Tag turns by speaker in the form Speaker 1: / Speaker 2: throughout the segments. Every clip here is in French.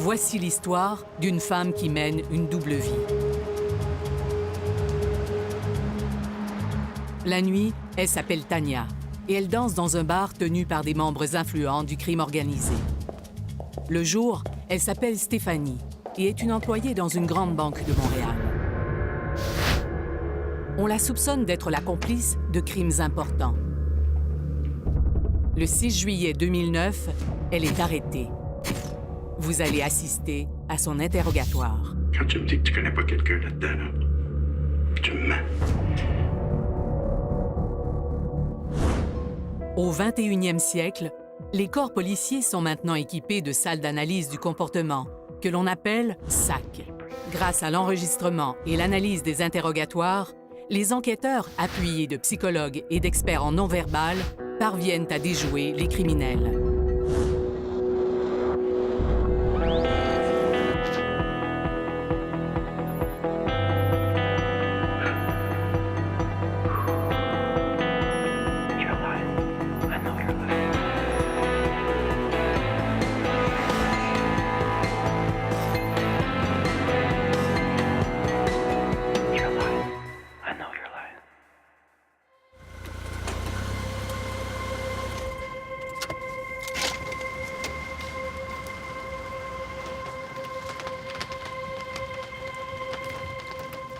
Speaker 1: Voici l'histoire d'une femme qui mène une double vie. La nuit, elle s'appelle Tania et elle danse dans un bar tenu par des membres influents du crime organisé. Le jour, elle s'appelle Stéphanie et est une employée dans une grande banque de Montréal. On la soupçonne d'être la complice de crimes importants. Le 6 juillet 2009, elle est arrêtée. Vous allez assister à son interrogatoire.
Speaker 2: Quand tu me dis que tu connais pas quelqu'un là-dedans, là, tu me mens.
Speaker 1: Au 21e siècle, les corps policiers sont maintenant équipés de salles d'analyse du comportement, que l'on appelle SAC. Grâce à l'enregistrement et l'analyse des interrogatoires, les enquêteurs, appuyés de psychologues et d'experts en non-verbal, parviennent à déjouer les criminels.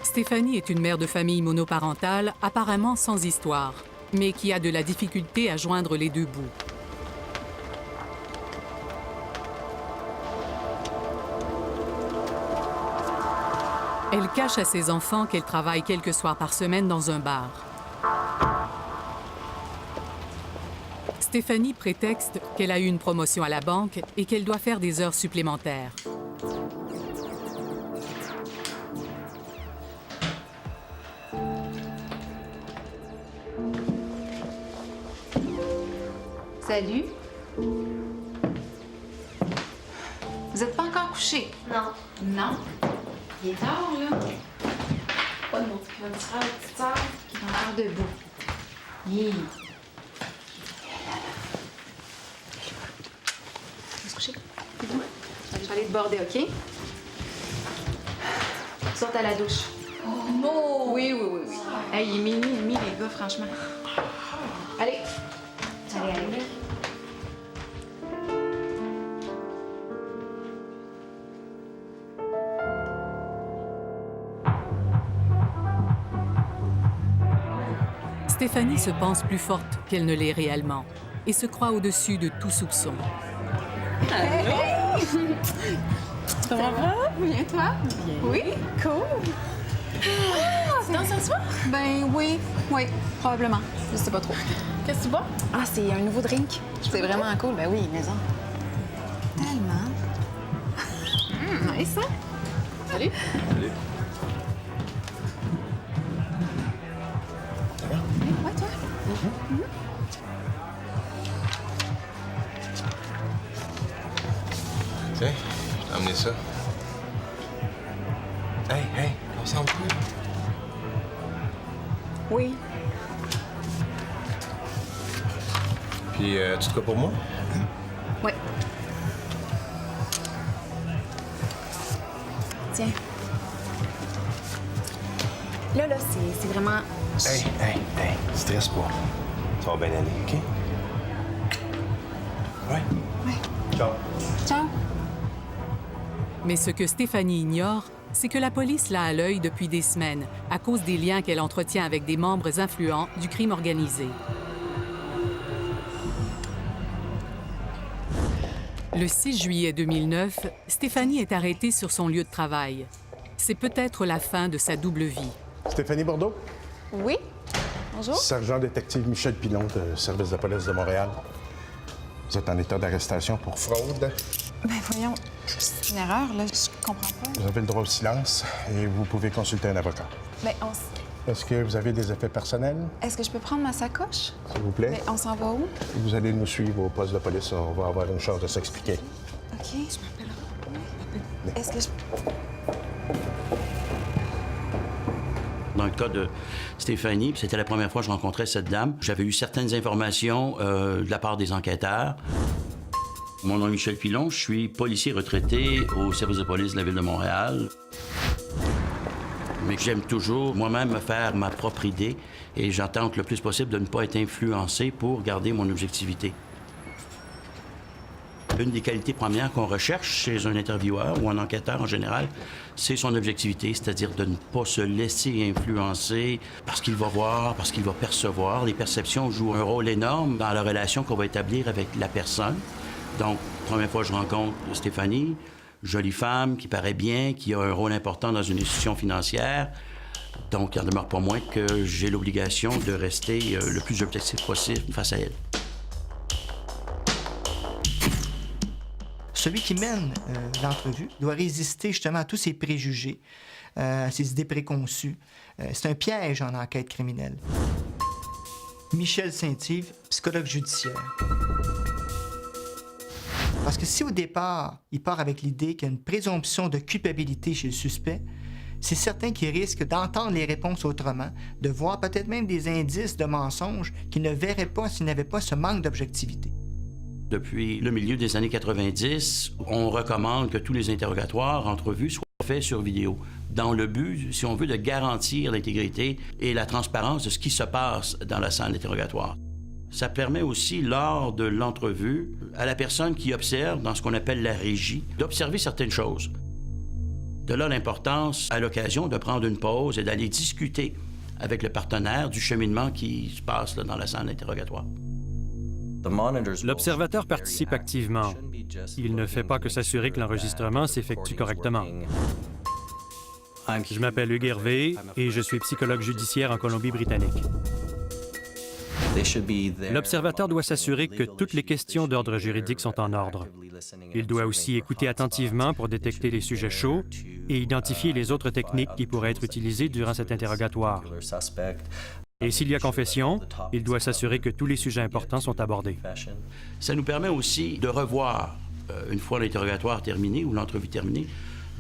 Speaker 1: Stéphanie est une mère de famille monoparentale apparemment sans histoire, mais qui a de la difficulté à joindre les deux bouts. Elle cache à ses enfants qu'elle travaille quelques soirs par semaine dans un bar. Stéphanie prétexte qu'elle a eu une promotion à la banque et qu'elle doit faire des heures supplémentaires.
Speaker 3: Salut. Vous êtes pas encore couché?
Speaker 4: Non.
Speaker 3: Non. Il est tard, là. Pas de mon petit frère, petite sœur qui est encore debout. Yeah. On va se coucher. C'est bon? Je vais aller te border, OK? Saute à la douche.
Speaker 4: Oh non!
Speaker 3: Oui. Hey, il est minuit et demi, les gars, franchement. Allez. Allez.
Speaker 1: Stéphanie se pense plus forte qu'elle ne l'est réellement et se croit au-dessus de tout soupçon.
Speaker 3: Allô? Ça va? Bien, toi? Bien. Oui? Cool. Tu danses ce soir? Ben oui, probablement. Je sais pas trop.
Speaker 4: Qu'est-ce que tu bois?
Speaker 3: Ah, c'est un nouveau drink. C'est vraiment cool. Ben oui, maison. Tellement. Nice, hein? Salut.
Speaker 2: Salut.
Speaker 3: Ouais, toi?
Speaker 5: Tiens, je t'ai amené ça. Hey, on s'en va.
Speaker 3: Oui.
Speaker 5: Puis, tu te cas pour moi?
Speaker 3: Ouais. Tiens. Là, c'est vraiment...
Speaker 5: Hey, stresse pas. Ça va bien aller, OK? Ouais. Ciao.
Speaker 3: Ciao.
Speaker 1: Mais ce que Stéphanie ignore, c'est que la police l'a à l'œil depuis des semaines à cause des liens qu'elle entretient avec des membres influents du crime organisé. Le 6 juillet 2009, Stéphanie est arrêtée sur son lieu de travail. C'est peut-être la fin de sa double vie.
Speaker 6: Stéphanie Bordeaux?
Speaker 3: Oui. Bonjour.
Speaker 6: Sergent détective Michel Pilon, de service de police de Montréal. Vous êtes en état d'arrestation pour fraude.
Speaker 3: Ben voyons, c'est une erreur, là. Je comprends pas.
Speaker 6: Vous avez le droit au silence et vous pouvez consulter un avocat.
Speaker 3: Ben,
Speaker 6: Est-ce que vous avez des effets personnels,
Speaker 3: Est-ce que je peux prendre ma sacoche?
Speaker 6: s'il vous plaît?
Speaker 3: Ben, on s'en va où?
Speaker 6: Vous allez nous suivre au poste de police. On va avoir une chance de s'expliquer.
Speaker 3: OK. Est-ce que je...
Speaker 7: Dans le cas de Stéphanie, c'était la première fois que je rencontrais cette dame. J'avais eu certaines informations de la part des enquêteurs. Mon nom est Michel Pilon, je suis policier retraité au service de police de la Ville de Montréal. Mais j'aime toujours moi-même me faire ma propre idée et j'entends le plus possible de ne pas être influencé pour garder mon objectivité. Une des qualités premières qu'on recherche chez un intervieweur ou un enquêteur en général, c'est son objectivité, c'est-à-dire de ne pas se laisser influencer parce qu'il va voir, parce qu'il va percevoir. Les perceptions jouent un rôle énorme dans la relation qu'on va établir avec la personne. Donc, première fois que je rencontre Stéphanie, jolie femme qui paraît bien, qui a un rôle important dans une institution financière. Donc, il n'en demeure pas moins que j'ai l'obligation de rester le plus objectif possible face à elle.
Speaker 8: Celui qui mène l'entrevue doit résister justement à tous ses préjugés, à ses idées préconçues. C'est un piège en enquête criminelle. Michel Saint-Yves, psychologue judiciaire. Parce que si au départ, il part avec l'idée qu'il y a une présomption de culpabilité chez le suspect, c'est certain qu'il risque d'entendre les réponses autrement, de voir peut-être même des indices de mensonges qu'il ne verrait pas s'il n'avait pas ce manque d'objectivité.
Speaker 7: Depuis le milieu des années 90, on recommande que tous les interrogatoires, entrevues, soient faits sur vidéo, dans le but, si on veut, de garantir l'intégrité et la transparence de ce qui se passe dans la salle d'interrogatoire. Ça permet aussi, lors de l'entrevue, à la personne qui observe, dans ce qu'on appelle la régie, d'observer certaines choses. De là l'importance, à l'occasion, de prendre une pause et d'aller discuter avec le partenaire du cheminement qui se passe là, dans la salle d'interrogatoire.
Speaker 9: L'observateur participe activement. Il ne fait pas que s'assurer que l'enregistrement s'effectue correctement. Je m'appelle Hugues Hervé et je suis psychologue judiciaire en Colombie-Britannique. L'observateur doit s'assurer que toutes les questions d'ordre juridique sont en ordre. Il doit aussi écouter attentivement pour détecter les sujets chauds et identifier les autres techniques qui pourraient être utilisées durant cet interrogatoire. Et s'il y a confession, il doit s'assurer que tous les sujets importants sont abordés.
Speaker 7: Ça nous permet aussi de revoir, une fois l'interrogatoire terminé ou l'entrevue terminée,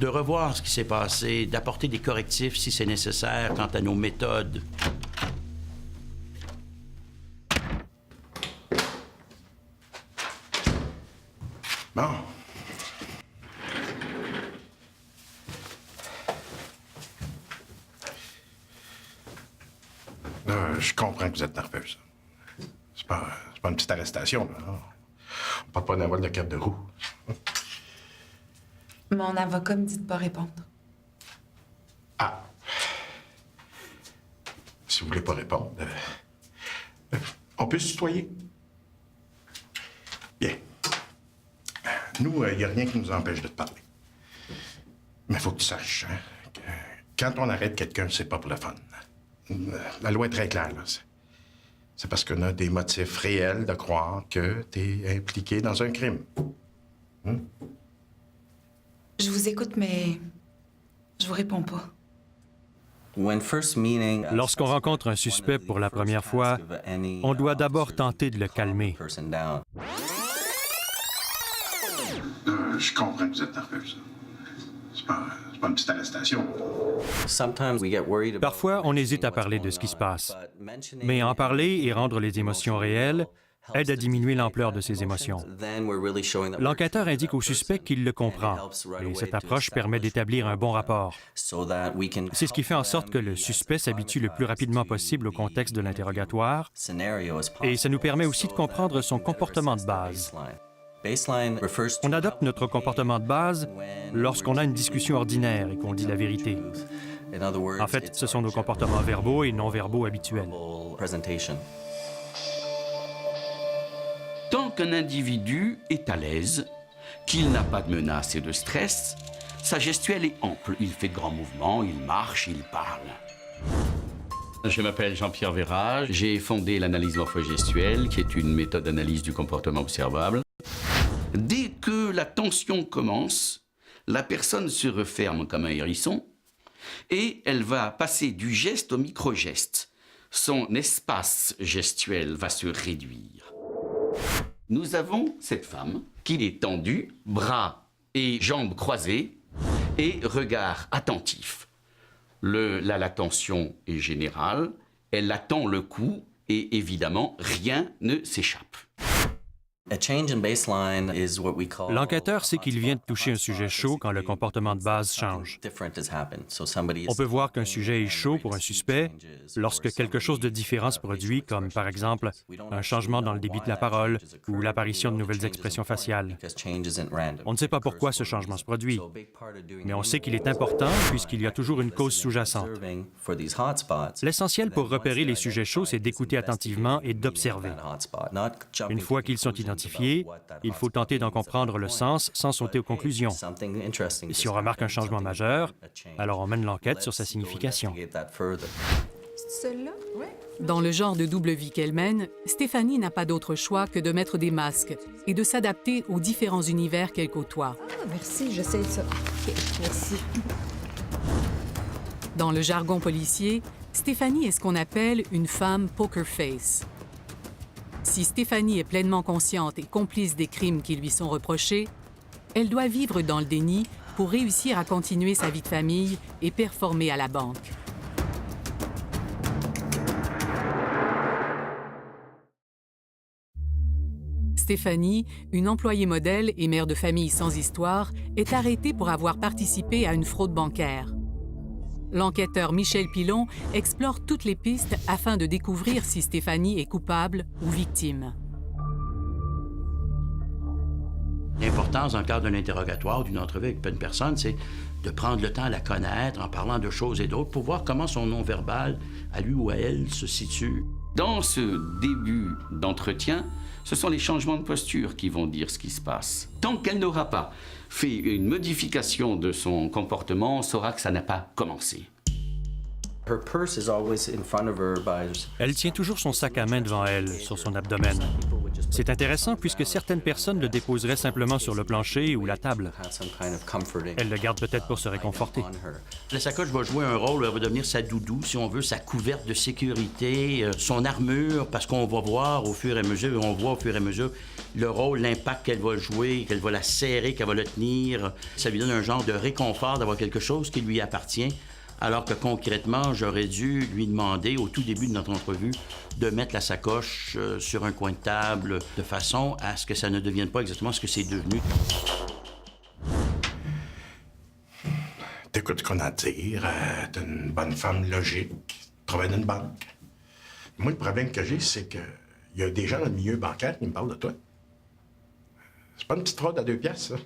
Speaker 7: de revoir ce qui s'est passé, d'apporter des correctifs si c'est nécessaire quant à nos méthodes.
Speaker 6: Bon. Je comprends que vous êtes nerveuse. C'est pas une petite arrestation, là. On parle pas d'un vol de carte de roue.
Speaker 4: Mon avocat me dit de pas répondre.
Speaker 6: Ah. Si vous voulez pas répondre, on peut se tutoyer. Bien. Nous, il n'y a rien qui nous empêche de te parler. Mais il faut que tu saches, hein, que quand on arrête quelqu'un, c'est pas pour le fun. La loi est très claire, là. C'est parce qu'on a des motifs réels de croire que tu es impliqué dans un crime.
Speaker 4: Je vous écoute, mais je vous réponds pas.
Speaker 9: Lorsqu'on rencontre un suspect pour la première fois, on doit d'abord tenter de le calmer.
Speaker 6: Je comprends que vous êtes nerveuse. C'est pas une petite arrestation.
Speaker 9: Parfois, on hésite à parler de ce qui se passe. Mais en parler et rendre les émotions réelles aide à diminuer l'ampleur de ces émotions. L'enquêteur indique au suspect qu'il le comprend, et cette approche permet d'établir un bon rapport. C'est ce qui fait en sorte que le suspect s'habitue le plus rapidement possible au contexte de l'interrogatoire, et ça nous permet aussi de comprendre son comportement de base. On adopte notre comportement de base lorsqu'on a une discussion ordinaire et qu'on dit la vérité. En fait, ce sont nos comportements verbaux et non-verbaux habituels.
Speaker 10: Tant qu'un individu est à l'aise, qu'il n'a pas de menace et de stress, sa gestuelle est ample. Il fait de grands mouvements, il marche, il parle. Je m'appelle Jean-Pierre Vérage. J'ai fondé l'analyse morphogestuelle, qui est une méthode d'analyse du comportement observable. Dès que la tension commence, la personne se referme comme un hérisson et elle va passer du geste au micro-geste. Son espace gestuel va se réduire. Nous avons cette femme qui est tendue, bras et jambes croisés et regard attentif. La tension est générale, elle attend le coup et évidemment rien ne s'échappe.
Speaker 9: L'enquêteur sait qu'il vient de toucher un sujet chaud quand le comportement de base change. On peut voir qu'un sujet est chaud pour un suspect lorsque quelque chose de différent se produit, comme par exemple un changement dans le débit de la parole ou l'apparition de nouvelles expressions faciales. On ne sait pas pourquoi ce changement se produit, mais on sait qu'il est important puisqu'il y a toujours une cause sous-jacente. L'essentiel pour repérer les sujets chauds, c'est d'écouter attentivement et d'observer. Une fois qu'ils sont identifiés, il faut tenter d'en comprendre le sens sans sauter aux conclusions. Et si on remarque un changement majeur, alors on mène l'enquête sur sa signification.
Speaker 1: Dans le genre de double vie qu'elle mène, Stéphanie n'a pas d'autre choix que de mettre des masques et de s'adapter aux différents univers qu'elle côtoie.
Speaker 3: Ah, merci, j'essaie ça. OK, merci.
Speaker 1: Dans le jargon policier, Stéphanie est ce qu'on appelle une femme poker face. Si Stéphanie est pleinement consciente et complice des crimes qui lui sont reprochés, elle doit vivre dans le déni pour réussir à continuer sa vie de famille et performer à la banque. Stéphanie, une employée modèle et mère de famille sans histoire, est arrêtée pour avoir participé à une fraude bancaire. L'enquêteur Michel Pilon explore toutes les pistes afin de découvrir si Stéphanie est coupable ou victime.
Speaker 7: L'importance, dans le cadre d'un interrogatoire, d'une entrevue avec une personne, c'est de prendre le temps à la connaître en parlant de choses et d'autres pour voir comment son non-verbal, à lui ou à elle, se situe.
Speaker 10: Dans ce début d'entretien, ce sont les changements de posture qui vont dire ce qui se passe. Tant qu'elle n'aura pas fait une modification de son comportement, on saura que ça n'a pas commencé.
Speaker 9: Elle tient toujours son sac à main devant elle, sur son abdomen. C'est intéressant puisque certaines personnes le déposeraient simplement sur le plancher ou la table. Elle le garde peut-être pour se réconforter.
Speaker 7: La sacoche va jouer un rôle, elle va devenir sa doudou, si on veut, sa couverte de sécurité, son armure, parce qu'on va voir au fur et à mesure, le rôle, l'impact qu'elle va jouer, qu'elle va la serrer, qu'elle va le tenir. Ça lui donne un genre de réconfort d'avoir quelque chose qui lui appartient. Alors que concrètement, j'aurais dû lui demander, au tout début de notre entrevue, de mettre la sacoche sur un coin de table de façon à ce que ça ne devienne pas exactement ce que c'est devenu.
Speaker 6: T'écoutes ce qu'on a à dire, t'es une bonne femme logique, travaille dans une banque. Moi, le problème que j'ai, c'est qu'il y a des gens dans le milieu bancaire qui me parlent de toi. C'est pas une petite fraude à 2 piastres, ça.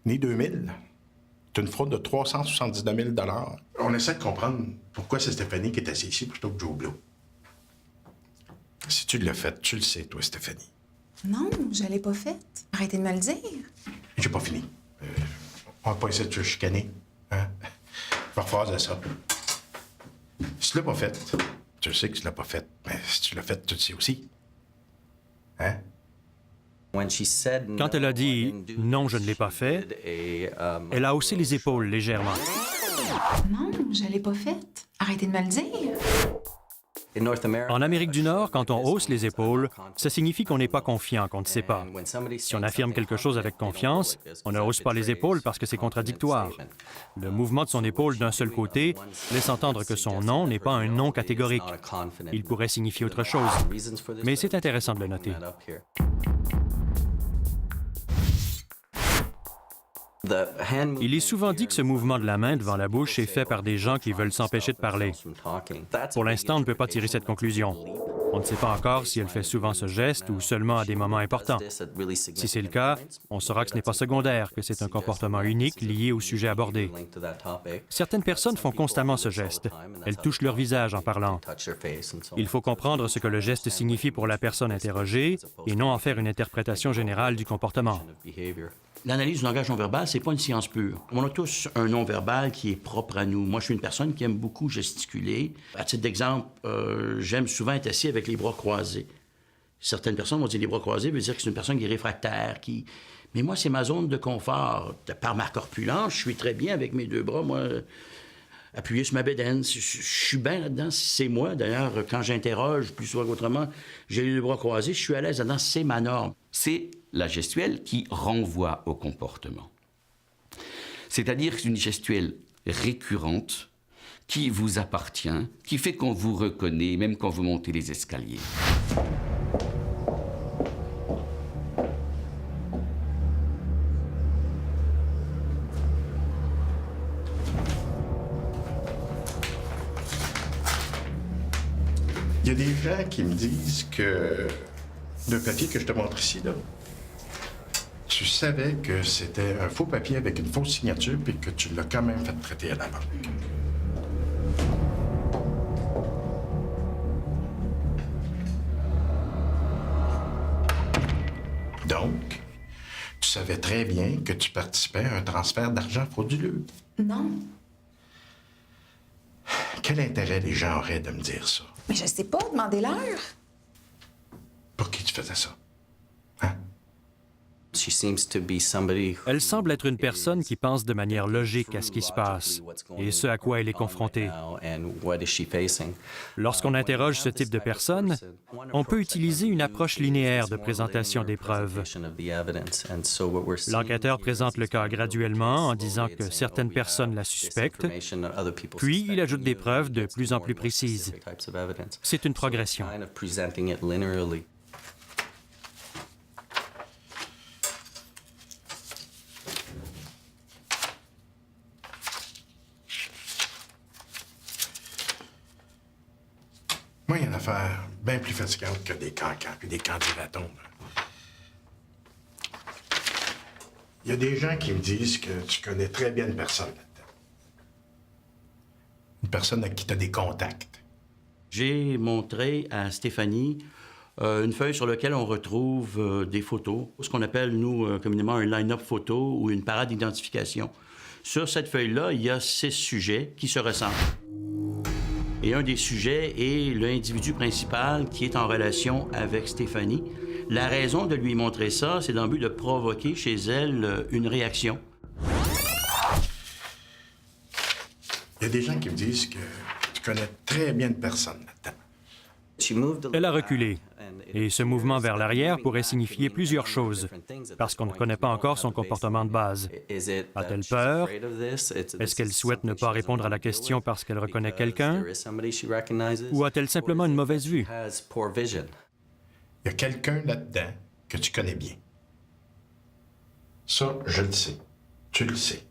Speaker 6: Ni 2000. C'est une fraude de 379 000 $. On essaie de comprendre pourquoi c'est Stéphanie qui est assise ici plutôt que Joe Blow. Si tu l'as fait, tu le sais, toi, Stéphanie.
Speaker 4: Non, je l'ai pas faite. Arrêtez de me le dire.
Speaker 6: J'ai pas fini. On va pas essayer de te chicaner. Hein? Je vais refaire ça. Si tu l'as pas fait, tu le sais que tu l'as pas fait. Mais si tu l'as fait, tu le sais aussi. Hein?
Speaker 9: Quand elle a dit « non, je ne l'ai pas fait », elle a haussé les épaules légèrement.
Speaker 4: Non, je l'ai pas faite. Arrêtez de me le dire.
Speaker 9: En Amérique du Nord, quand on hausse les épaules, ça signifie qu'on n'est pas confiant, qu'on ne sait pas. Si on affirme quelque chose avec confiance, on ne hausse pas les épaules parce que c'est contradictoire. Le mouvement de son épaule d'un seul côté laisse entendre que son non n'est pas un non catégorique. Il pourrait signifier autre chose. Mais c'est intéressant de le noter. Il est souvent dit que ce mouvement de la main devant la bouche est fait par des gens qui veulent s'empêcher de parler. Pour l'instant, on ne peut pas tirer cette conclusion. On ne sait pas encore si elle fait souvent ce geste ou seulement à des moments importants. Si c'est le cas, on saura que ce n'est pas secondaire, que c'est un comportement unique lié au sujet abordé. Certaines personnes font constamment ce geste. Elles touchent leur visage en parlant. Il faut comprendre ce que le geste signifie pour la personne interrogée et non en faire une interprétation générale du comportement.
Speaker 7: L'analyse du langage non-verbal, c'est pas une science pure. On a tous un non-verbal qui est propre à nous. Moi, je suis une personne qui aime beaucoup gesticuler. À titre d'exemple, j'aime souvent être assis avec les bras croisés. Certaines personnes vont dire les bras croisés veut dire que c'est une personne qui est réfractaire, qui... Mais moi, c'est ma zone de confort. Par ma corpulence, je suis très bien avec mes 2 bras, moi, appuyés sur ma bédaine. Je suis bien là-dedans, c'est moi. D'ailleurs, quand j'interroge, plus souvent qu'autrement, j'ai les 2 bras croisés, je suis à l'aise là-dedans, c'est ma norme.
Speaker 10: C'est la gestuelle qui renvoie au comportement. C'est-à-dire que c'est une gestuelle récurrente qui vous appartient, qui fait qu'on vous reconnaît, même quand vous montez les escaliers.
Speaker 6: y a des gens qui me disent que le papier que je te montre ici, là, tu savais que c'était un faux papier avec une fausse signature puis que tu l'as quand même fait traiter à la banque. Donc, tu savais très bien que tu participais à un transfert d'argent frauduleux.
Speaker 4: Non.
Speaker 6: Quel intérêt les gens auraient de me dire ça?
Speaker 4: Mais je sais pas, demandez-leur.
Speaker 6: Pour qui tu faisais ça? Hein?
Speaker 9: Elle semble être une personne qui pense de manière logique à ce qui se passe et ce à quoi elle est confrontée. Lorsqu'on interroge ce type de personne, on peut utiliser une approche linéaire de présentation des preuves. L'enquêteur présente le cas graduellement en disant que certaines personnes la suspectent, puis il ajoute des preuves de plus en plus précises. C'est une progression.
Speaker 6: Moi, il y a une affaire bien plus fatigante que des cancans puis des candidatons. Il y a des gens qui me disent que tu connais très bien une personne là-dedans. Une personne à qui tu as des contacts.
Speaker 7: J'ai montré à Stéphanie une feuille sur laquelle on retrouve des photos, ce qu'on appelle, nous, communément, un line-up photo ou une parade d'identification. Sur cette feuille-là, il y a 6 sujets qui se ressemblent. Et un des sujets est l'individu principal qui est en relation avec Stéphanie. La raison de lui montrer ça, c'est dans le but de provoquer chez elle une réaction.
Speaker 6: Il y a des gens qui me disent que tu connais très bien une personne là-dedans.
Speaker 9: Elle a reculé. Et ce mouvement vers l'arrière pourrait signifier plusieurs choses, parce qu'on ne connaît pas encore son comportement de base. A-t-elle peur? Est-ce qu'elle souhaite ne pas répondre à la question parce qu'elle reconnaît quelqu'un? Ou a-t-elle simplement une mauvaise vue?
Speaker 6: Il y a quelqu'un là-dedans que tu connais bien. Ça, je le sais. Tu le sais.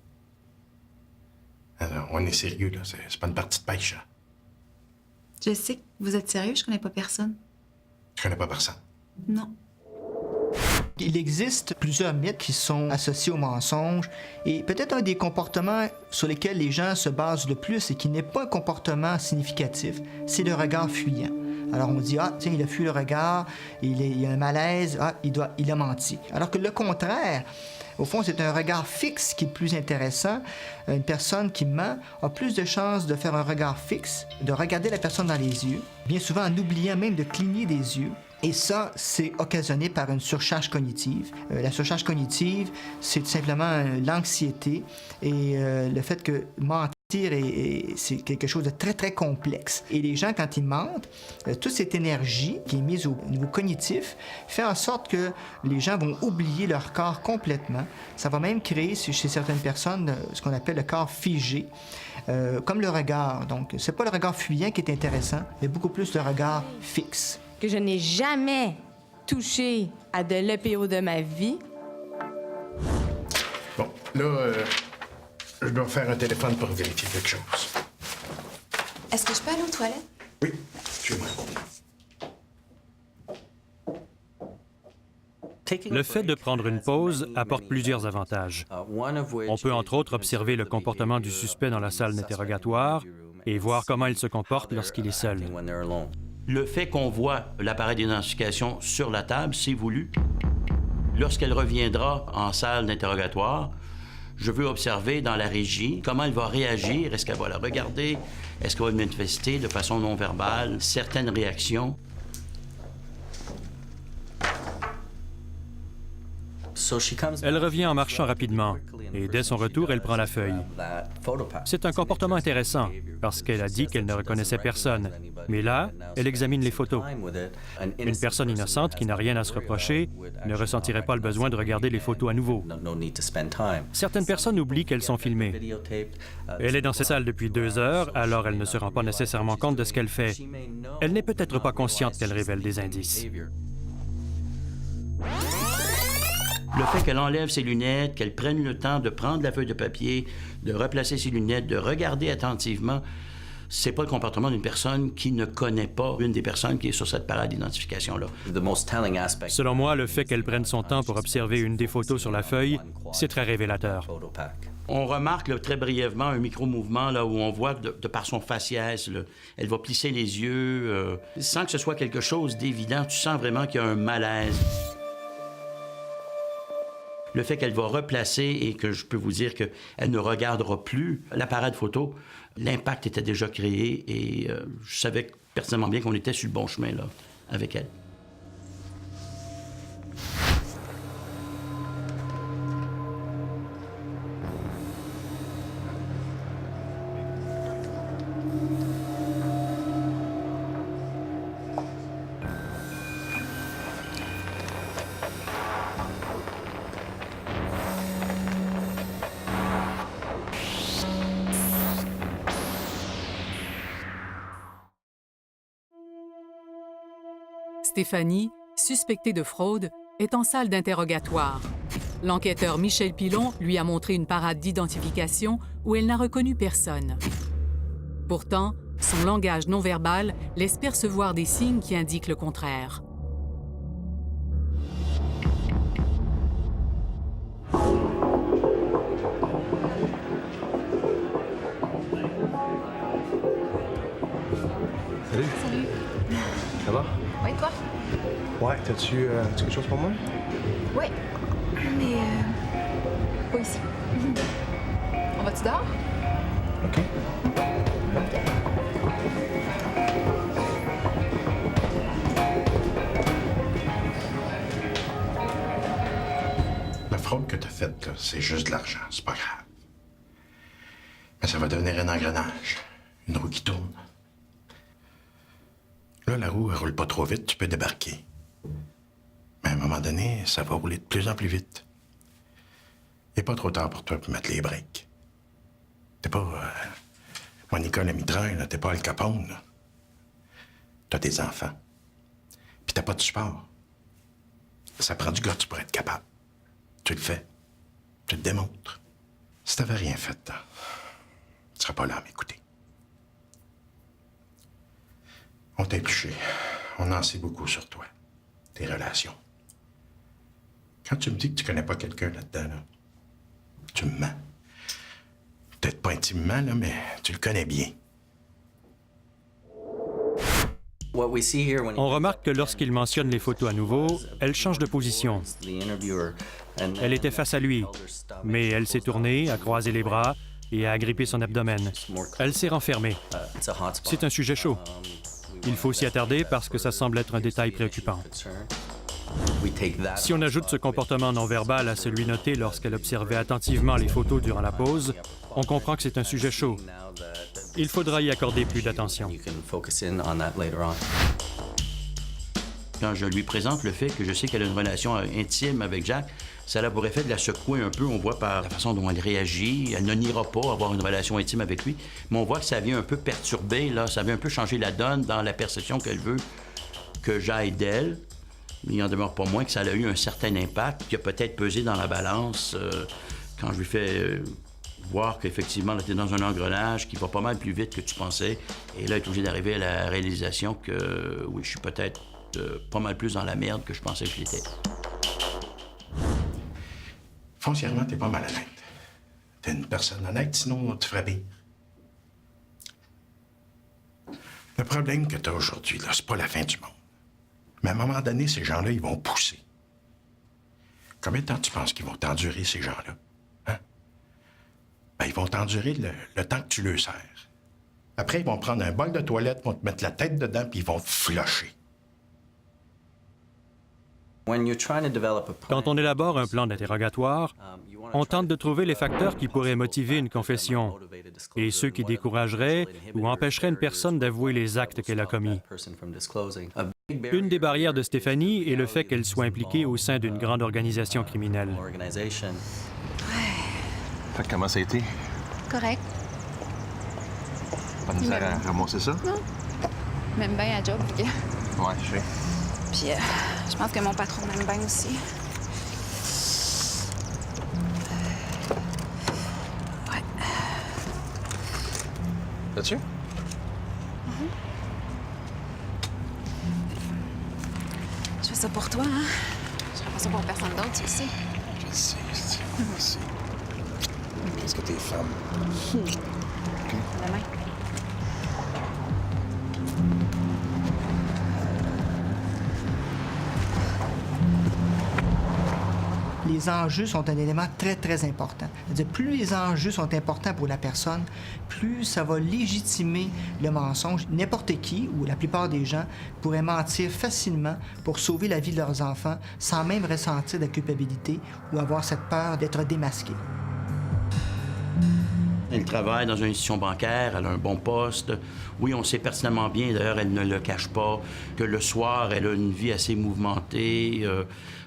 Speaker 6: Alors, on est sérieux, là. C'est pas une partie de pêche, là.
Speaker 4: Je sais que vous êtes sérieux, je connais pas personne.
Speaker 6: Tu connais pas personne?
Speaker 4: Non.
Speaker 8: Il existe plusieurs mythes qui sont associés au mensonge et peut-être un des comportements sur lesquels les gens se basent le plus et qui n'est pas un comportement significatif, c'est le regard fuyant. Alors on dit, ah tiens, il a fui le regard, il y a un malaise, ah, il a menti. Alors que le contraire, au fond, c'est un regard fixe qui est plus intéressant. Une personne qui ment a plus de chances de faire un regard fixe, de regarder la personne dans les yeux, bien souvent en oubliant même de cligner des yeux. Et ça, c'est occasionné par une surcharge cognitive. La surcharge cognitive, c'est tout simplement l'anxiété et le fait que mentir, c'est quelque chose de très, très complexe. Et les gens, quand ils mentent, toute cette énergie qui est mise au niveau cognitif fait en sorte que les gens vont oublier leur corps complètement. Ça va même créer chez certaines personnes ce qu'on appelle le corps figé, comme le regard. Donc, c'est pas le regard fuyant qui est intéressant, mais beaucoup plus le regard fixe.
Speaker 11: Que je n'ai jamais touché à de l'EPO de ma vie.
Speaker 6: Bon, là, je dois faire un téléphone pour vérifier quelque chose.
Speaker 4: Est-ce que je peux aller aux toilettes?
Speaker 6: Oui, suis-moi.
Speaker 9: Le fait de prendre une pause apporte plusieurs avantages. On peut entre autres observer le comportement du suspect dans la salle d'interrogatoire et voir comment il se comporte lorsqu'il est seul.
Speaker 7: Le fait qu'on voit l'appareil d'identification sur la table, c'est voulu. Lorsqu'elle reviendra en salle d'interrogatoire, je veux observer dans la régie comment elle va réagir. Est-ce qu'elle va la regarder? Est-ce qu'elle va manifester de façon non verbale certaines réactions?
Speaker 9: Elle revient en marchant rapidement et dès son retour, elle prend la feuille. C'est un comportement intéressant parce qu'elle a dit qu'elle ne reconnaissait personne. Mais là, elle examine les photos. Une personne innocente qui n'a rien à se reprocher ne ressentirait pas le besoin de regarder les photos à nouveau. Certaines personnes oublient qu'elles sont filmées. Elle est dans cette salle depuis 2 heures, alors elle ne se rend pas nécessairement compte de ce qu'elle fait. Elle n'est peut-être pas consciente qu'elle révèle des indices.
Speaker 7: Le fait qu'elle enlève ses lunettes, qu'elle prenne le temps de prendre la feuille de papier, de replacer ses lunettes, de regarder attentivement, C'est pas le comportement d'une personne qui ne connaît pas une des personnes qui est sur cette parade d'identification-là.
Speaker 9: Selon moi, le fait qu'elle prenne son temps pour observer une des photos sur la feuille, c'est très révélateur.
Speaker 7: On remarque là, très brièvement un micro-mouvement là, où on voit, de par son faciès, là, elle va plisser les yeux. Sans que ce soit quelque chose d'évident, tu sens vraiment qu'il y a un malaise. Le fait qu'elle va replacer et que je peux vous dire qu'elle ne regardera plus la parade photo, l'impact était déjà créé et je savais personnellement bien qu'on était sur le bon chemin là, avec elle.
Speaker 1: Stéphanie, suspectée de fraude, est en salle d'interrogatoire. L'enquêteur Michel Pilon lui a montré une parade d'identification où elle n'a reconnu personne. Pourtant, son langage non verbal laisse percevoir des signes qui indiquent le contraire.
Speaker 5: Salut.
Speaker 3: Salut.
Speaker 5: Ça va?
Speaker 3: Oui, toi?
Speaker 5: Ouais, t'as-tu quelque chose pour moi?
Speaker 3: Oui. Mais pas ici. On va-tu dehors?
Speaker 5: OK.
Speaker 6: La fraude que t'as faite, là, c'est juste de l'argent, c'est pas grave. Mais ça va devenir un engrenage, une roue qui tourne. Là, la roue, elle roule pas trop vite, tu peux débarquer. Mais à un moment donné, ça va rouler de plus en plus vite. Il n'est pas trop tard pour toi pour mettre les breaks. T'es pas Monica le mitrin, là, t'es pas Al Capone, là. T'as des enfants. Puis t'as pas de support. Ça prend du guts pour être capable. Tu le fais. Tu le démontres. Si t'avais rien fait, là, tu serais pas là à m'écouter. On t'a épluché. On en sait beaucoup sur toi. Tes relations. Quand tu me dis que tu connais pas quelqu'un là-dedans, là, tu me mens. Peut-être pas intimement, là, mais tu le connais bien.
Speaker 9: On remarque que lorsqu'il mentionne les photos à nouveau, elle change de position. Elle était face à lui, mais elle s'est tournée, a croisé les bras et a agrippé son abdomen. Elle s'est renfermée. C'est un sujet chaud. Il faut s'y attarder parce que ça semble être un détail préoccupant. Si on ajoute ce comportement non-verbal à celui noté lorsqu'elle observait attentivement les photos durant la pause, on comprend que c'est un sujet chaud. Il faudra y accorder plus d'attention.
Speaker 7: Quand je lui présente le fait que je sais qu'elle a une relation intime avec Jack, ça a pour effet de la secouer un peu. On voit par la façon dont elle réagit. Elle ne niera pas avoir une relation intime avec lui, mais on voit que ça vient un peu perturber, là, ça vient un peu changer la donne dans la perception qu'elle veut que j'aille d'elle. Mais il n'en demeure pas moins que ça a eu un certain impact qui a peut-être pesé dans la balance quand je lui fais voir qu'effectivement, elle était dans un engrenage qui va pas mal plus vite que tu pensais. Et là, elle est obligée d'arriver à la réalisation que, oui, je suis peut-être pas mal plus dans la merde que je pensais que je l'étais.
Speaker 6: Foncièrement, t'es pas mal honnête. T'es une personne honnête, sinon tu ferais bien. Le problème que t'as aujourd'hui, là, c'est pas la fin du monde. Mais à un moment donné, ces gens-là, ils vont pousser. Combien de temps tu penses qu'ils vont t'endurer, ces gens-là? Hein? Ben, ils vont t'endurer le temps que tu leur sers. Après, ils vont prendre un bol de toilette, vont te mettre la tête dedans, puis ils vont te flusher.
Speaker 9: Quand on élabore un plan d'interrogatoire, on tente de trouver les facteurs qui pourraient motiver une confession et ceux qui décourageraient ou empêcheraient une personne d'avouer les actes qu'elle a commis. Une des barrières de Stéphanie est le fait qu'elle soit impliquée au sein d'une grande organisation criminelle.
Speaker 5: Fait que comment ça a été?
Speaker 3: Correct.
Speaker 5: Pas de misère à ramasser ça?
Speaker 3: Non. Même bien à job, puis
Speaker 5: Ouais, je sais.
Speaker 3: Puis je pense que mon patron m'aime bien aussi. Ouais.
Speaker 5: T'as-tu?
Speaker 3: Je fais ça pour toi, hein? Je ferais pas ça pour personne d'autre, tu le sais.
Speaker 5: Je sais, je sais. Qu'est-ce que t'es femme?
Speaker 3: Demain.
Speaker 8: Les enjeux sont un élément très, très important. C'est-à-dire, plus les enjeux sont importants pour la personne, plus ça va légitimer le mensonge. N'importe qui, ou la plupart des gens, pourraient mentir facilement pour sauver la vie de leurs enfants sans même ressentir de culpabilité ou avoir cette peur d'être démasqué.
Speaker 7: Elle travaille dans une institution bancaire, elle a un bon poste. Oui, on sait pertinemment bien, d'ailleurs, elle ne le cache pas, que le soir, elle a une vie assez mouvementée,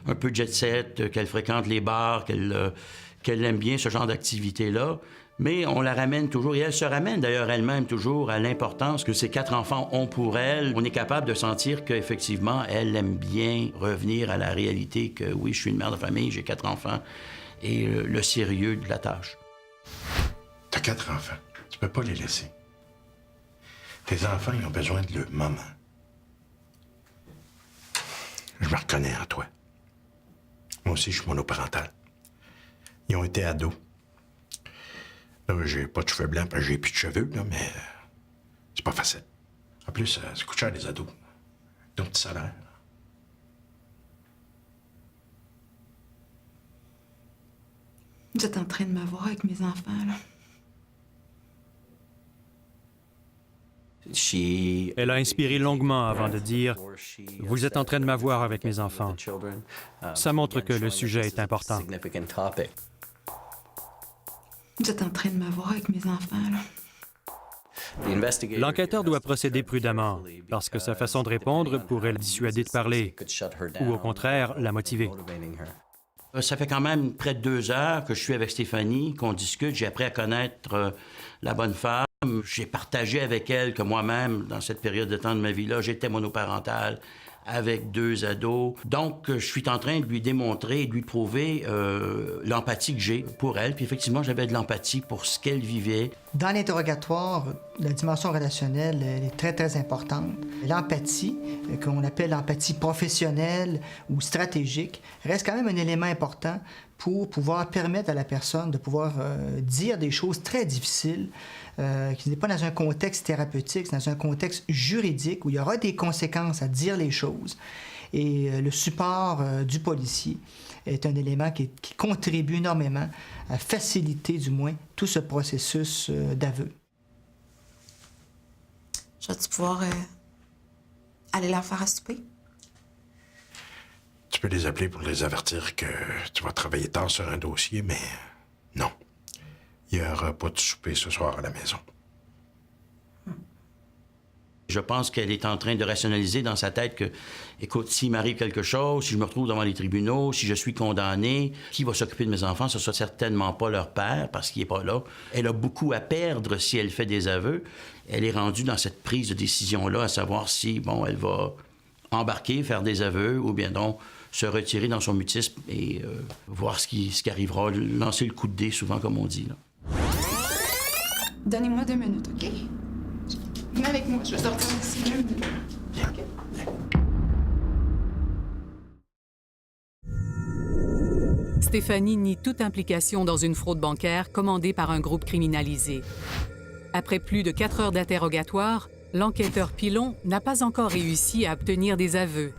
Speaker 7: un peu jet-set, qu'elle fréquente les bars, qu'elle aime bien ce genre d'activité-là. Mais on la ramène toujours, et elle se ramène d'ailleurs elle-même toujours à l'importance que ses 4 enfants ont pour elle. On est capable de sentir qu'effectivement, elle aime bien revenir à la réalité que oui, je suis une mère de famille, j'ai 4 enfants, et le sérieux de la tâche.
Speaker 6: T'as 4 enfants. Tu peux pas les laisser. Tes enfants, ils ont besoin de leur maman. Je me reconnais en toi. Moi aussi, je suis monoparental. Ils ont été ados. Là, j'ai pas de cheveux blancs, parce que j'ai plus de cheveux, là, mais c'est pas facile. En plus, ça coûte cher, les ados. Ton petit salaire.
Speaker 4: Vous êtes en train de me voir avec mes enfants, là.
Speaker 9: Elle a inspiré longuement avant de dire « Vous êtes en train de m'avoir avec mes enfants ». Ça montre que le sujet est important.
Speaker 4: Vous êtes en train de m'avoir avec mes enfants, là.
Speaker 9: L'enquêteur doit procéder prudemment, parce que sa façon de répondre pourrait la dissuader de parler, ou au contraire, la motiver.
Speaker 7: Ça fait quand même près de 2 heures que je suis avec Stéphanie, qu'on discute. J'ai appris à connaître la bonne femme. J'ai partagé avec elle que moi-même, dans cette période de temps de ma vie-là, j'étais monoparental avec 2 ados. Donc, je suis en train de lui démontrer et de lui prouver l'empathie que j'ai pour elle. Puis effectivement, j'avais de l'empathie pour ce qu'elle vivait.
Speaker 8: Dans l'interrogatoire, la dimension relationnelle elle est très, très importante. L'empathie, qu'on appelle l'empathie professionnelle ou stratégique, reste quand même un élément important pour pouvoir permettre à la personne de pouvoir dire des choses très difficiles, qui n'est pas dans un contexte thérapeutique, c'est dans un contexte juridique où il y aura des conséquences à dire les choses. Et le support du policier est un élément qui contribue énormément à faciliter, du moins, tout ce processus d'aveu.
Speaker 4: Je vais-tu pouvoir aller leur faire à souper?
Speaker 6: Tu peux les appeler pour les avertir que tu vas travailler tard sur un dossier, mais non. Il n'y aura pas de souper ce soir à la maison.
Speaker 7: Je pense qu'elle est en train de rationaliser dans sa tête que, écoute, s'il m'arrive quelque chose, si je me retrouve devant les tribunaux, si je suis condamné, qui va s'occuper de mes enfants? Ce ne sera certainement pas leur père, parce qu'il n'est pas là. Elle a beaucoup à perdre si elle fait des aveux. Elle est rendue dans cette prise de décision-là, à savoir si, bon, elle va embarquer, faire des aveux, ou bien donc se retirer dans son mutisme et voir ce qui arrivera, lancer le coup de dé, souvent, comme on dit, là.
Speaker 4: Donnez-moi 2 minutes, OK? Venez avec moi, je vais sortir d'ici 2 minutes. OK?
Speaker 1: Stéphanie nie toute implication dans une fraude bancaire commandée par un groupe criminalisé. Après plus de 4 heures d'interrogatoire, l'enquêteur Pilon n'a pas encore réussi à obtenir des aveux.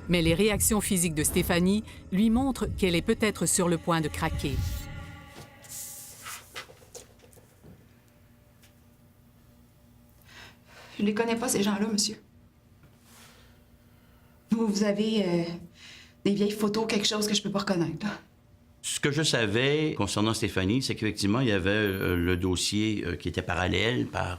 Speaker 1: Mais les réactions physiques de Stéphanie lui montrent qu'elle est peut-être sur le point de craquer.
Speaker 4: Je les connais pas, ces gens-là, monsieur. Vous avez des vieilles photos, quelque chose que je peux pas reconnaître, là.
Speaker 7: Ce que je savais concernant Stéphanie, c'est qu'effectivement, il y avait le dossier qui était parallèle par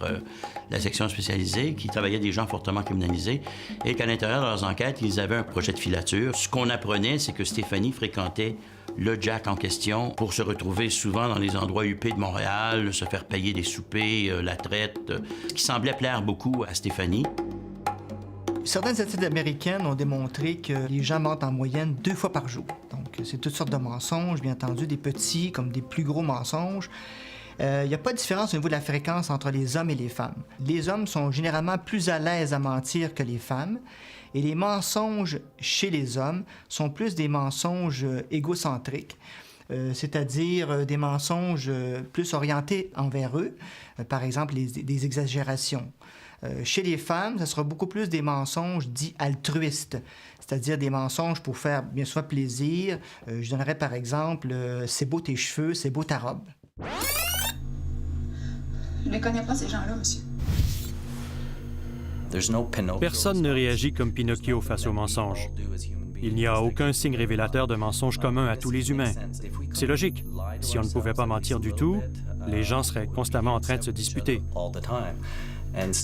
Speaker 7: la section spécialisée, qui travaillait des gens fortement criminalisés, et qu'à l'intérieur de leurs enquêtes, ils avaient un projet de filature. Ce qu'on apprenait, c'est que Stéphanie fréquentait le Jack en question pour se retrouver souvent dans les endroits huppés de Montréal, se faire payer des soupers, la traite, qui semblait plaire beaucoup à Stéphanie.
Speaker 8: Certaines études américaines ont démontré que les gens mentent en moyenne 2 fois par jour. Donc, c'est toutes sortes de mensonges, bien entendu, des petits comme des plus gros mensonges. Il n'y a pas de différence au niveau de la fréquence entre les hommes et les femmes. Les hommes sont généralement plus à l'aise à mentir que les femmes, et les mensonges chez les hommes sont plus des mensonges égocentriques, c'est-à-dire des mensonges plus orientés envers eux, par exemple des exagérations. Chez les femmes, ce sera beaucoup plus des mensonges dits altruistes, c'est-à-dire des mensonges pour faire bien souvent plaisir. Je donnerais par exemple c'est beau tes cheveux, c'est beau ta robe.
Speaker 4: Je ne les connais pas, ces gens-là, monsieur.
Speaker 9: Personne ne réagit comme Pinocchio face aux mensonges. Il n'y a aucun signe révélateur de mensonge commun à tous les humains. C'est logique. Si on ne pouvait pas mentir du tout, les gens seraient constamment en train de se disputer.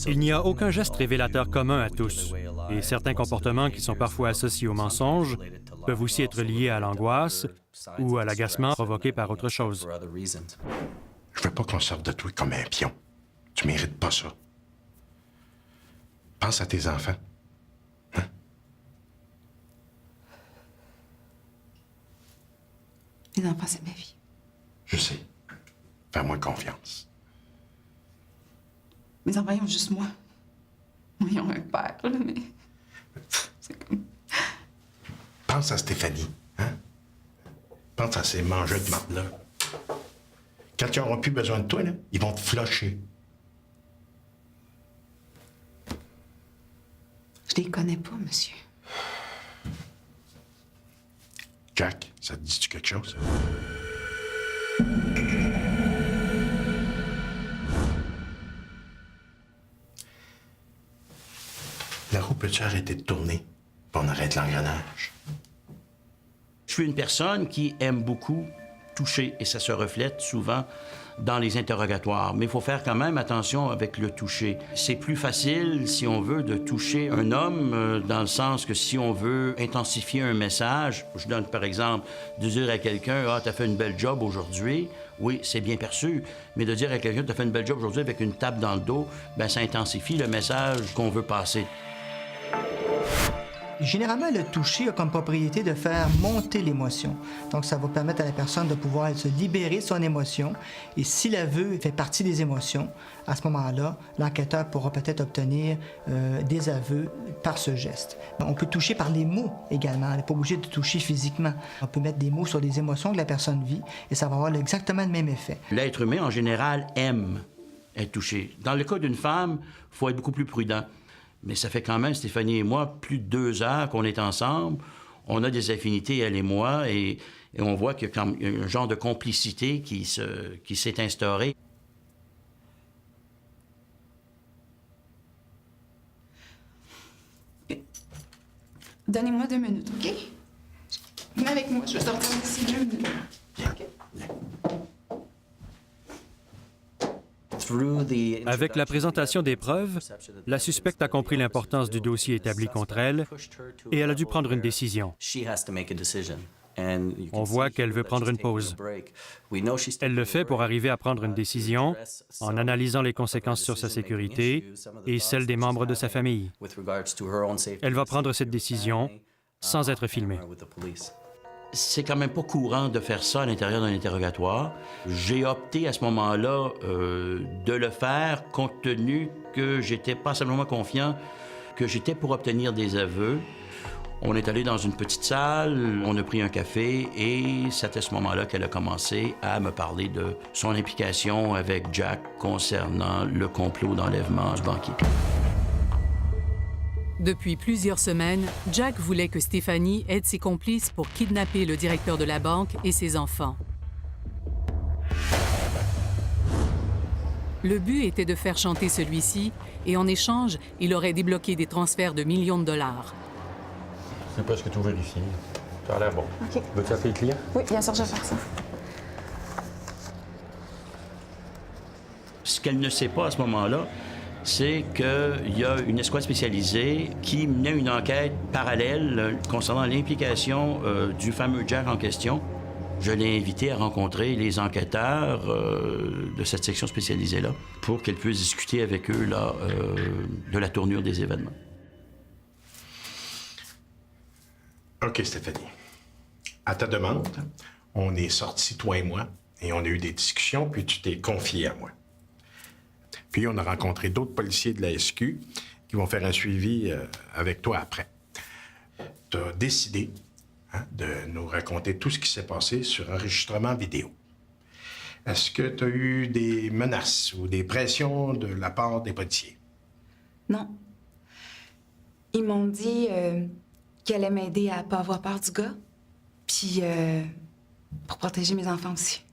Speaker 9: Il n'y a aucun geste révélateur commun à tous, et certains comportements qui sont parfois associés au mensonge peuvent aussi être liés à l'angoisse ou à l'agacement provoqué par autre chose.
Speaker 6: Je veux pas qu'on sorte de toi comme un pion. Tu mérites pas ça. Pense à tes enfants. Hein?
Speaker 4: Les enfants, c'est ma vie.
Speaker 6: Je sais. Fais-moi confiance.
Speaker 4: Mes enfants, ils ont juste moi. Ils ont un père, là, mais... C'est comme...
Speaker 6: Pense à Stéphanie, hein? Pense à ces mangeux de marde-là. Quand ils n'auront plus besoin de toi, là, ils vont te flusher.
Speaker 4: Je les connais pas, monsieur.
Speaker 6: Jack, ça te dit-tu quelque chose? La roue peut-tu arrêter de tourner? Puis on arrête l'engrenage.
Speaker 7: Je suis une personne qui aime beaucoup toucher et ça se reflète souvent dans les interrogatoires. Mais il faut faire quand même attention avec le toucher. C'est plus facile, si on veut, de toucher un homme dans le sens que si on veut intensifier un message, je donne par exemple, de dire à quelqu'un « Ah, t'as fait une belle job aujourd'hui », oui, c'est bien perçu, mais de dire à quelqu'un « T'as fait une belle job aujourd'hui » avec une tape dans le dos, bien, ça intensifie le message qu'on veut passer.
Speaker 8: Généralement, le toucher a comme propriété de faire monter l'émotion. Donc, ça va permettre à la personne de pouvoir se libérer de son émotion. Et si l'aveu fait partie des émotions, à ce moment-là, l'enquêteur pourra peut-être obtenir des aveux par ce geste. On peut toucher par les mots également. On n'est pas obligé de toucher physiquement. On peut mettre des mots sur les émotions que la personne vit et ça va avoir exactement le même effet.
Speaker 7: L'être humain, en général, aime être touché. Dans le cas d'une femme, il faut être beaucoup plus prudent. Mais ça fait quand même, Stéphanie et moi, plus de 2 heures qu'on est ensemble. On a des affinités, elle et moi, et on voit qu'il y a comme un genre de complicité qui s'est instauré.
Speaker 4: Donnez-moi 2 minutes, OK? Venez avec moi, je vais sortir d'ici 2 minutes. OK?
Speaker 9: Avec la présentation des preuves, la suspecte a compris l'importance du dossier établi contre elle et elle a dû prendre une décision. On voit qu'elle veut prendre une pause. Elle le fait pour arriver à prendre une décision en analysant les conséquences sur sa sécurité et celles des membres de sa famille. Elle va prendre cette décision sans être filmée.
Speaker 7: C'est quand même pas courant de faire ça à l'intérieur d'un interrogatoire. J'ai opté à ce moment-là de le faire compte tenu que j'étais pas simplement confiant, que j'étais pour obtenir des aveux. On est allé dans une petite salle, on a pris un café et c'est à ce moment-là qu'elle a commencé à me parler de son implication avec Jack concernant le complot d'enlèvement du banquier.
Speaker 1: Depuis plusieurs semaines, Jack voulait que Stéphanie aide ses complices pour kidnapper le directeur de la banque et ses enfants. Le but était de faire chanter celui-ci et en échange, il aurait débloqué des transferts de millions de dollars.
Speaker 5: C'est pas ce que tu vérifies. Ça a l'air bon.
Speaker 3: OK.
Speaker 5: Veux-tu appeler le client?
Speaker 3: Oui, bien sûr, je vais faire ça.
Speaker 7: Ce qu'elle ne sait pas à ce moment-là, c'est qu'il y a une escouade spécialisée qui menait une enquête parallèle concernant l'implication du fameux Jack en question. Je l'ai invité à rencontrer les enquêteurs de cette section spécialisée-là pour qu'elle puisse discuter avec eux là, de la tournure des événements.
Speaker 6: OK, Stéphanie. À ta demande, on est sortis, toi et moi, Et on a eu des discussions, puis tu t'es confié à moi. Puis on a rencontré d'autres policiers de la SQ qui vont faire un suivi avec toi après. Tu as décidé de nous raconter tout ce qui s'est passé sur enregistrement vidéo. Est-ce que tu as eu des menaces ou des pressions de la part des policiers?
Speaker 4: Non. Ils m'ont dit qu'elle allait m'aider à pas avoir peur du gars, puis pour protéger mes enfants aussi.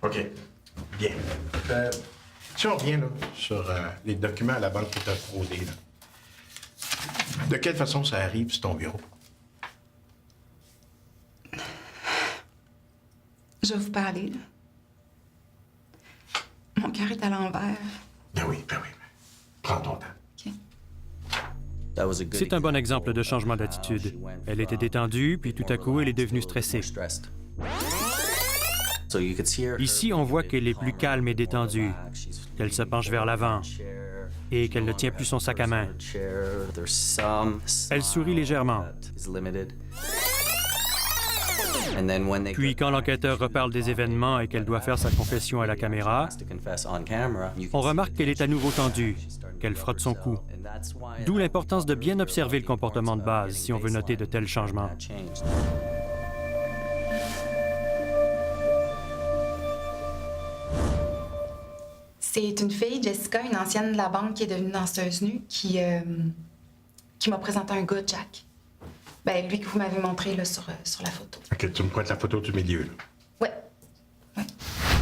Speaker 6: OK. Bien. Si on revient là, sur les documents à la banque que tu as fraudés, là, de quelle façon ça arrive sur ton bureau?
Speaker 4: Je vais vous parler, là. Mon cœur est à l'envers.
Speaker 6: Ben oui. Prends ton temps.
Speaker 9: C'est un bon exemple de changement d'attitude. Elle était détendue, puis tout à coup, elle est devenue stressée. Ici, on voit qu'elle est plus calme et détendue, qu'elle se penche vers l'avant et qu'elle ne tient plus son sac à main. Elle sourit légèrement. Puis, quand l'enquêteur reparle des événements et qu'elle doit faire sa confession à la caméra, on remarque qu'elle est à nouveau tendue, qu'elle frotte son cou. D'où l'importance de bien observer le comportement de base si on veut noter de tels changements.
Speaker 4: C'est une fille, Jessica, une ancienne de la banque qui est devenue danseuse nue, qui m'a présenté un gars, Jack. Ben, lui que vous m'avez montré là, sur la photo.
Speaker 6: OK, tu me pointes la photo du milieu, là.
Speaker 4: Ouais.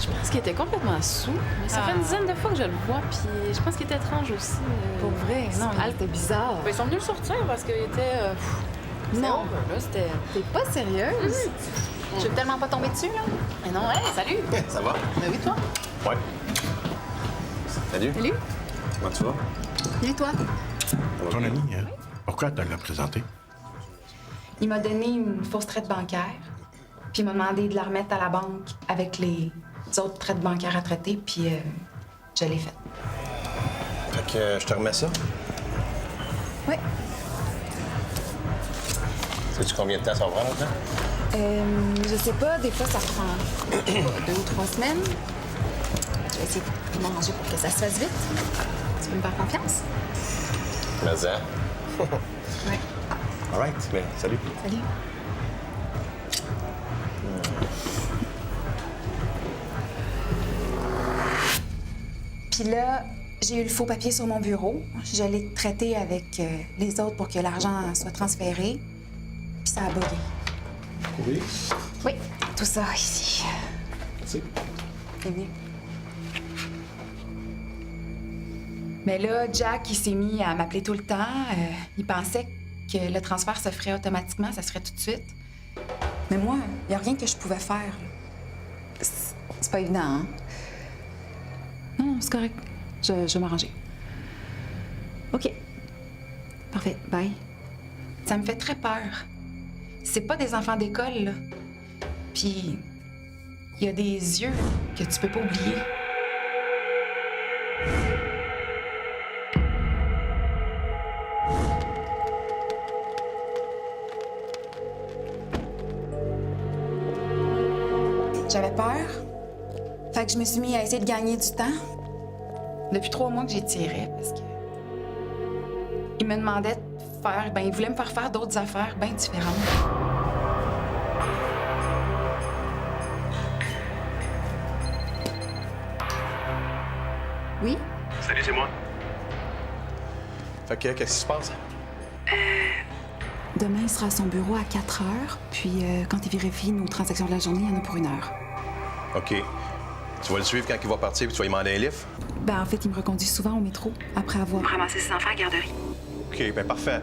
Speaker 12: Je pense qu'il était complètement sous. Mais ça fait une dizaine de fois que je le vois, puis je pense qu'il était étrange aussi.
Speaker 3: Pour vrai, non, il était bizarre.
Speaker 12: Ben, ils sont venus le sortir parce qu'il était...
Speaker 3: Non.
Speaker 12: Là, c'était...
Speaker 3: T'es pas sérieuse?
Speaker 4: Je vais tellement pas tomber dessus, là.
Speaker 12: Mais non, hey, salut!
Speaker 5: Ça va?
Speaker 12: Ben oui, toi?
Speaker 5: Ouais. Salut.
Speaker 3: Salut.
Speaker 5: Comment tu vas?
Speaker 3: Viens, toi.
Speaker 6: Ton ami, hein? Pourquoi tu l'as présenté?
Speaker 4: Il m'a donné une fausse traite bancaire, puis il m'a demandé de la remettre à la banque avec les autres traites bancaires à traiter, puis je l'ai faite.
Speaker 5: Fait que je te remets ça?
Speaker 4: Oui.
Speaker 5: Sais-tu combien de temps ça va prendre maintenant?
Speaker 4: Je sais pas, des fois ça prend 2 ou 3 semaines. Je vais essayer de m'arranger pour que ça se fasse vite. Tu peux me faire confiance?
Speaker 5: Mais hein?
Speaker 4: Oui.
Speaker 5: All right. Ben, salut.
Speaker 4: Salut. Puis là, j'ai eu le faux papier sur mon bureau. Je l'ai traité avec les autres pour que l'argent soit transféré. Puis ça a bugué.
Speaker 5: Oui.
Speaker 4: Oui, tout ça ici.
Speaker 5: Merci.
Speaker 4: Bienvenue. Mais là, Jack, il s'est mis à m'appeler tout le temps. Il pensait que le transfert se ferait automatiquement, ça se ferait tout de suite. Mais moi, il n'y a rien que je pouvais faire. C'est pas évident, hein? Non, c'est correct. Je vais m'arranger. OK. Parfait. Bye. Ça me fait très peur. C'est pas des enfants d'école, là. Puis, il y a des yeux que tu peux pas oublier. J'avais peur. Fait que je me suis mis à essayer de gagner du temps. Depuis 3 mois que j'y tirais, parce que... Il me demandait de faire... il voulait me faire faire d'autres affaires bien différentes. Oui?
Speaker 2: Salut, c'est moi.
Speaker 5: Fait que, qu'est-ce qui se passe?
Speaker 4: Demain, il sera à son bureau à 4 heures. Puis, quand il vérifie nos transactions de la journée, il y en a pour 1 heure.
Speaker 5: OK. Tu vas le suivre quand il va partir, puis tu vas lui demander un lift?
Speaker 4: En fait, il me reconduit souvent au métro, après avoir ramassé ses enfants à la garderie.
Speaker 5: OK, ben parfait.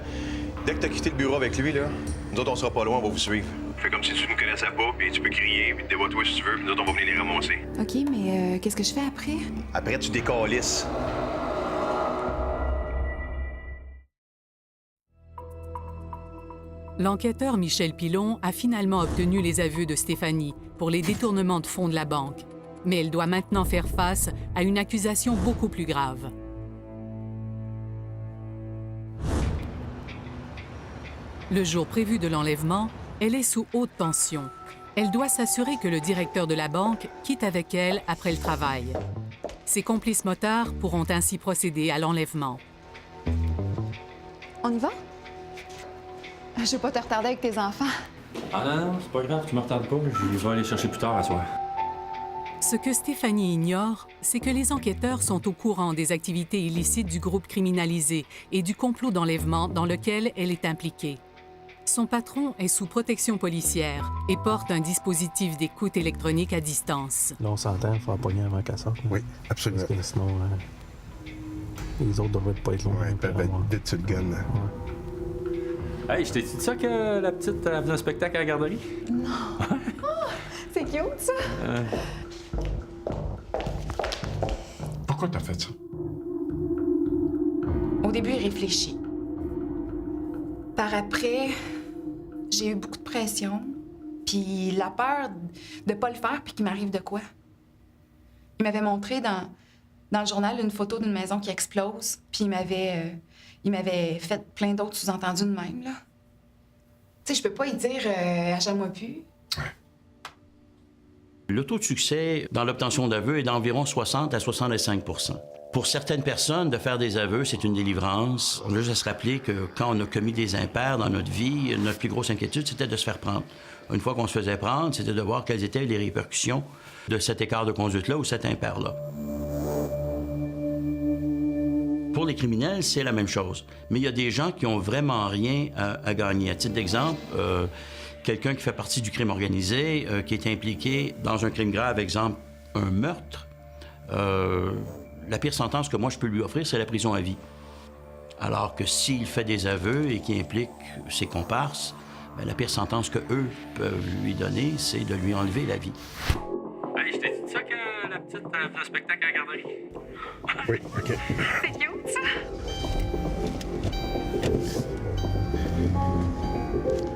Speaker 5: Dès que t'as quitté le bureau avec lui, là, nous autres, on sera pas loin, on va vous suivre.
Speaker 2: Fais comme si tu nous connaissais pas, puis tu peux crier, puis dévoie-toi si tu veux, puis nous autres, on va venir les ramasser.
Speaker 4: OK, mais qu'est-ce que je fais après?
Speaker 5: Après, tu décalisses.
Speaker 1: L'enquêteur Michel Pilon a finalement obtenu les aveux de Stéphanie pour les détournements de fonds de la banque, mais elle doit maintenant faire face à une accusation beaucoup plus grave. Le jour prévu de l'enlèvement, elle est sous haute tension. Elle doit s'assurer que le directeur de la banque quitte avec elle après le travail. Ses complices motards pourront ainsi procéder à l'enlèvement.
Speaker 3: On y va? Je vais pas te retarder avec tes enfants.
Speaker 13: Ah non, c'est pas grave, tu me retardes pas. Je vais aller chercher plus tard à soir.
Speaker 1: Ce que Stéphanie ignore, c'est que les enquêteurs sont au courant des activités illicites du groupe criminalisé et du complot d'enlèvement dans lequel elle est impliquée. Son patron est sous protection policière et porte un dispositif d'écoute électronique à distance.
Speaker 14: Là, on s'entend, il faut pogner avant qu'elle sorte.
Speaker 6: Oui, absolument.
Speaker 14: Parce que sinon, les autres devraient pas être loin.
Speaker 6: Oui, ils peuvent être vite sur le gun.
Speaker 13: Hey, je t'ai dit ça que la petite faisait un spectacle à la garderie?
Speaker 3: Non. Oh, c'est cute, ça.
Speaker 6: Pourquoi t'as fait ça?
Speaker 4: Au début, il réfléchit. Par après, j'ai eu beaucoup de pression, puis la peur de pas le faire puis qu'il m'arrive de quoi. Il m'avait montré dans le journal une photo d'une maison qui explose, puis il m'avait fait plein d'autres sous-entendus de même, là. Tu sais, je peux pas y dire achète-moi plus.
Speaker 7: Le taux de succès dans l'obtention d'aveux est d'environ 60 à 65 %. Pour certaines personnes, de faire des aveux, c'est une délivrance. On doit juste se rappeler que quand on a commis des impairs dans notre vie, notre plus grosse inquiétude, c'était de se faire prendre. Une fois qu'on se faisait prendre, c'était de voir quelles étaient les répercussions de cet écart de conduite-là ou cet impair-là. Pour les criminels, c'est la même chose. Mais il y a des gens qui ont vraiment rien à gagner. À titre d'exemple, quelqu'un qui fait partie du crime organisé, qui est impliqué dans un crime grave, exemple, un meurtre, la pire sentence que moi je peux lui offrir, c'est la prison à vie. Alors que s'il fait des aveux et qui implique ses comparses, bien, la pire sentence qu'eux peuvent lui donner, c'est de lui enlever la vie.
Speaker 13: Hey, je t'ai dit ça que la petite faisait un spectacle à la garderie?
Speaker 6: Oui, OK.
Speaker 3: C'est cute, ça.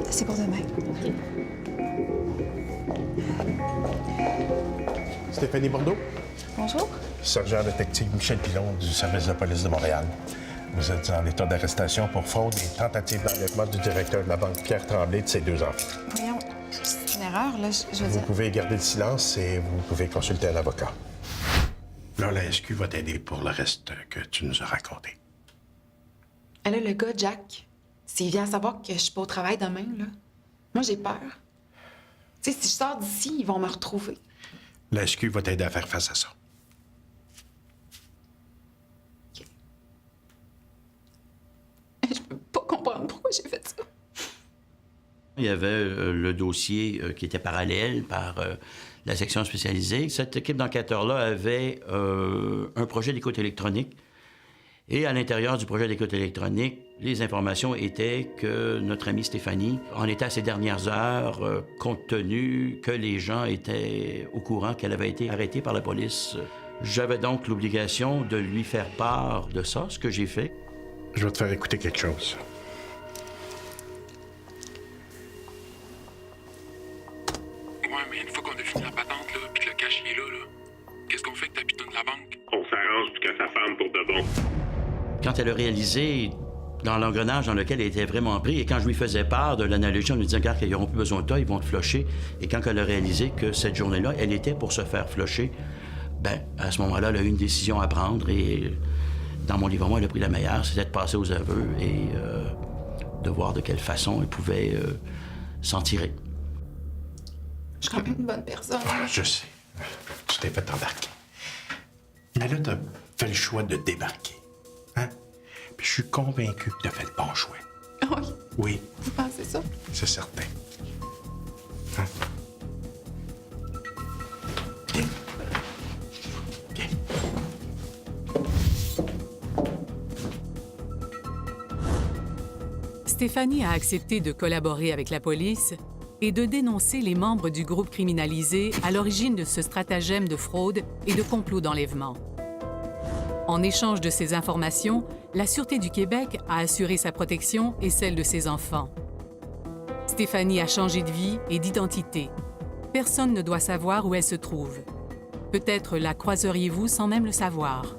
Speaker 3: C'est pour demain.
Speaker 6: Stéphanie Bordeaux?
Speaker 3: Bonjour.
Speaker 6: Sergent détective Michel Pilon du service de police de Montréal. Vous êtes en état d'arrestation pour fraude et tentative d'enlèvement du directeur de la banque Pierre Tremblay de ses 2 enfants.
Speaker 3: Voyons, c'est une erreur, là, je veux
Speaker 6: Vous
Speaker 3: dire...
Speaker 6: pouvez garder le silence et vous pouvez consulter un avocat. Là, la SQ va t'aider pour le reste que tu nous as raconté.
Speaker 4: Et là, le gars, Jack, s'il vient savoir que je suis pas au travail demain, là, moi, j'ai peur. Tu sais, si je sors d'ici, ils vont me retrouver.
Speaker 6: La SQ va t'aider à faire face à ça.
Speaker 4: Je peux pas comprendre pourquoi j'ai fait ça.
Speaker 7: Il y avait le dossier qui était parallèle par la section spécialisée. Cette équipe d'enquêteurs-là avait un projet d'écoute électronique. Et à l'intérieur du projet d'écoute électronique, les informations étaient que notre amie Stéphanie en était à ses dernières heures, compte tenu que les gens étaient au courant qu'elle avait été arrêtée par la police. J'avais donc l'obligation de lui faire part de ça, ce que j'ai fait.
Speaker 6: Je vais te faire écouter quelque chose.
Speaker 15: Ouais, mais une fois qu'on a fini la patente, là, puis que le cash est là, qu'est-ce qu'on fait que t'habites de la banque?
Speaker 2: On s'arrange pour que ça ferme pour de bon.
Speaker 7: Quand elle a réalisé dans l'engrenage dans lequel elle était vraiment pris, et quand je lui faisais part de l'analogie, on lui disait, regarde, qu'ils n'auront plus besoin de toi, ils vont te flusher. Et quand elle a réalisé que cette journée-là, elle était pour se faire flusher, ben à ce moment-là, elle a eu une décision à prendre et dans mon livre, moi, elle a pris la meilleure, c'était de passer aux aveux et de voir de quelle façon elle pouvait s'en tirer.
Speaker 4: Je suis quand même une bonne personne.
Speaker 6: Je sais. Tu t'es fait embarquer. Mais là, t'as fait le choix de débarquer. Hein? Puis je suis convaincu que t'as fait le bon choix.
Speaker 4: Oui.
Speaker 6: Oui.
Speaker 4: Vous pensez ça?
Speaker 6: C'est certain. Hein? Viens. Viens.
Speaker 1: Stéphanie a accepté de collaborer avec la police et de dénoncer les membres du groupe criminalisé à l'origine de ce stratagème de fraude et de complot d'enlèvement. En échange de ces informations, la Sûreté du Québec a assuré sa protection et celle de ses enfants. Stéphanie a changé de vie et d'identité. Personne ne doit savoir où elle se trouve. Peut-être la croiseriez-vous sans même le savoir.